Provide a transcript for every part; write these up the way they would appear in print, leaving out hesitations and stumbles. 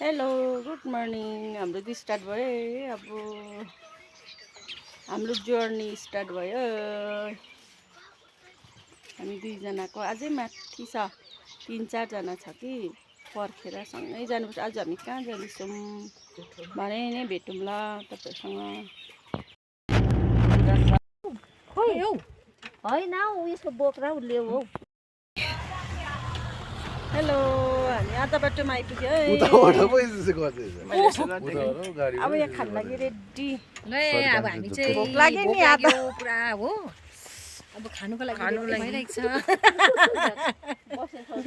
Hello good morning. हाम्रो त start भयो अब हाम्रो जर्नी स्टार्ट भयो। हामी दुईजनाको अझै माथि छ, 3-4 जना छ कि पर्खेर सँगै जानुपर्छ। आज हामी कहाँ जाँदैछौँ भने नै भेटौँला तपाईँसँग। खोइ हौ होइन हौ उयसको बोक्रा उसले हौ। हेलो, हामी आधा बाटोमा आइपुग्यो है। अब यहाँ खान लागि रेडी। ल अब हामी चाहिँ भोक लाग्यो नि आधा पुरा हो। अब खानुको लागि भइरहेको छ।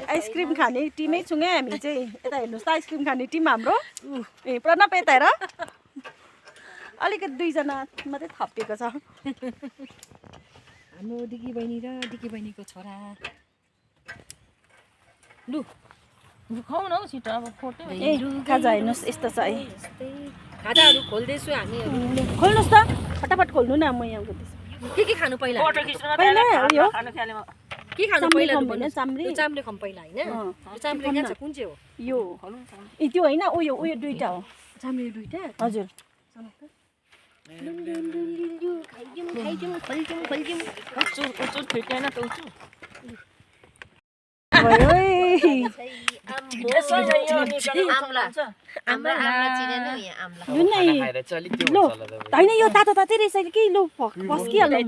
आइसक्रिम खाने टिमै छौँ है हामी चाहिँ। यता हेर्नुहोस् त, आइसक्रिम खाने टिम हाम्रो। ए प्रणव यता हेर, अलिकति 2जना मात्रै थपिएको छ। हाम्रो दिकी बहिनी र दिकी बहिनीको छोरा। लु खाऊ न हौ छिटो, अब फोटो खाजा हेर्नुहोस् यस्तो छ है। खाजाहरू खोल्दैछु हामीहरू। खोल्नुहोस् त, फटाफट खोल्नु न। म यहाँ गर्दैछु। के खानु पहिला? पहिला उयो के खानु पहिला? चाम्रे चाम्रे खम पहिला होइन? चाम्रे कहाँ छ? कुन चाहिँ हो? यो त्यो होइन, उयो उयो 2टा हो। चाम्रे 2टा? हजुर। भयो होइन, यो तातो तातै रहेछ कि। लु पस्किहाल्नु।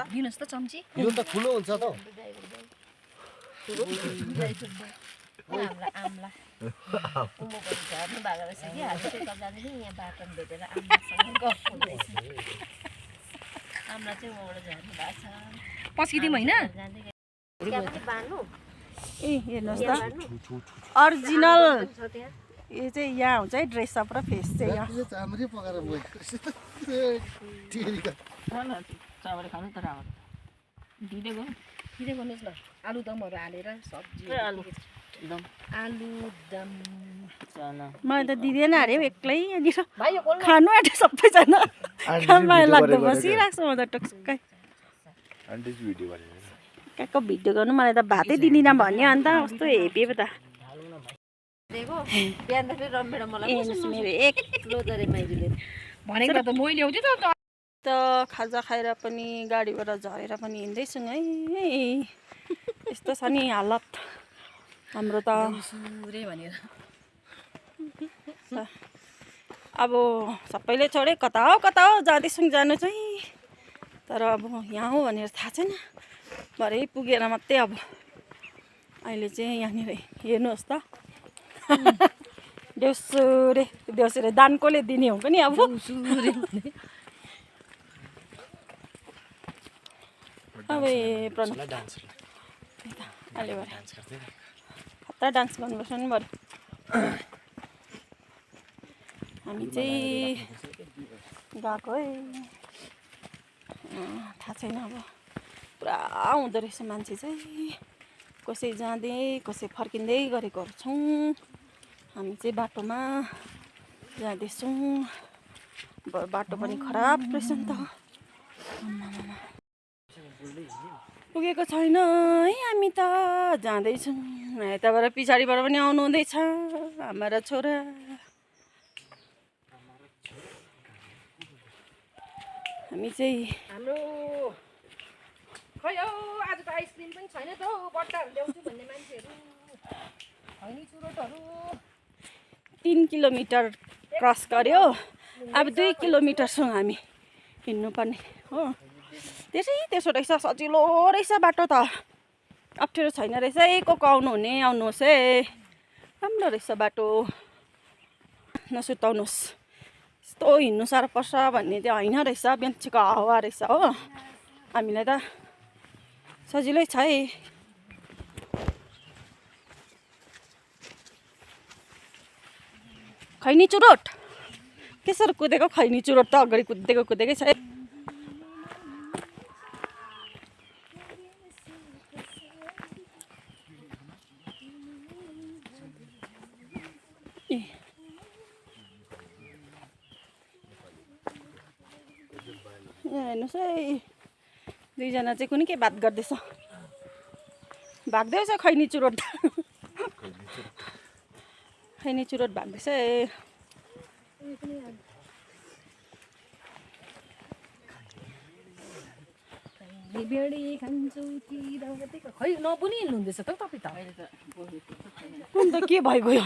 दिनुहोस् त चम्ची। यो त ठुलो हुन्छ त। पस्किदिउँ होइन? ए हेर्नुहोस् त, अरिजिनल यो चाहिँ यहाँ हुन्छ है। ड्रेसअप र फेस चाहिँ यहाँ। चाम्रे पकाएर दिँदै गर्नुहोस् ल। आलुदमहरू हालेर सब्जी आलुदम। मलाई त दिँदैन अरे एक्लै यहाँनिर खानु आँट्यो सबैजना। माया लाग्दो बसिरहेको छु म त टक्कै। कहाँको भिडियो गर्नु, मलाई त भातै दिँदिनँ भन्यो। अन्त कस्तो हेपी पो त। मेरो भनेको त मै ल्याउँथेँ त खाजा खाएर पनि गाडीबाट झरेर पनि हिँड्दैछौँ है। यस्तो छ नि हालत हाम्रो त। भनेर अब सबैले छोडे कता हो जाँदैछौँ जानु चाहिँ। तर अब यहाँ हो भनेर थाहा छैन। भरे पुगेर मात्रै अब अहिले चाहिँ यहाँनिर हेर्नुहोस् त। देउसुरे दान कसले दिने हो पनि अब। अब प्रणव खतरा डान्स गर्नुपर्छ नि बरु। हामी चाहिँ गएको है, थाहा छैन अब। पुरा हुँदो रहेछ मान्छे चाहिँ। कसै जाँदै कसै फर्किँदै गरेकोहरू छौँ। हामी चाहिँ बाटोमा जाँदैछौँ। बाटो पनि खराब रहेछ नि त। पुगेको छैन है हामी त, जाँदैछौँ। यताबाट पछाडिबाट पनि आउनु हुँदैछ हाम्रा छोरा। हामी चाहिँ हाम्रो खै हौ आज त आइसक्रिम पनि छैन त हौ। बट्टाहरू ल्याउँछु भन्ने मान्छेहरू, खैनी चुरोटहरू। 3 किलोमिटर क्रस गर्यो। अब 2 किलोमिटर छौँ हामी हिँड्नुपर्ने हो। त्यसो रहेछ, सजिलो रहेछ बाटो त। अप्ठ्यारो छैन रहेछ है। को आउनुहुने आउनुहोस् है। राम्रो रहेछ बाटो, नसुर्ताउनुहोस्। यस्तो हिँड्नु साह्रो पर्छ भन्ने त्यो होइन रहेछ। बेन्चीको हावा रहेछ हो। हामीलाई त सजिलै छ है। खैनी चुरोट त्यसरी कुदेको। खैनी चुरोट त अगाडि कुदेकै छ। हेर्नुहोस् है, 2जना चाहिँ कुनै के बात गर्दैछ। भाग्दैछ खैनी चुरोट। खैनी चुरोट भाग्दैछ है। बेडी खान्छु कि खै नपुनि हिँड्नुहुँदैछ त तपाईँ त कुन त के भइगयो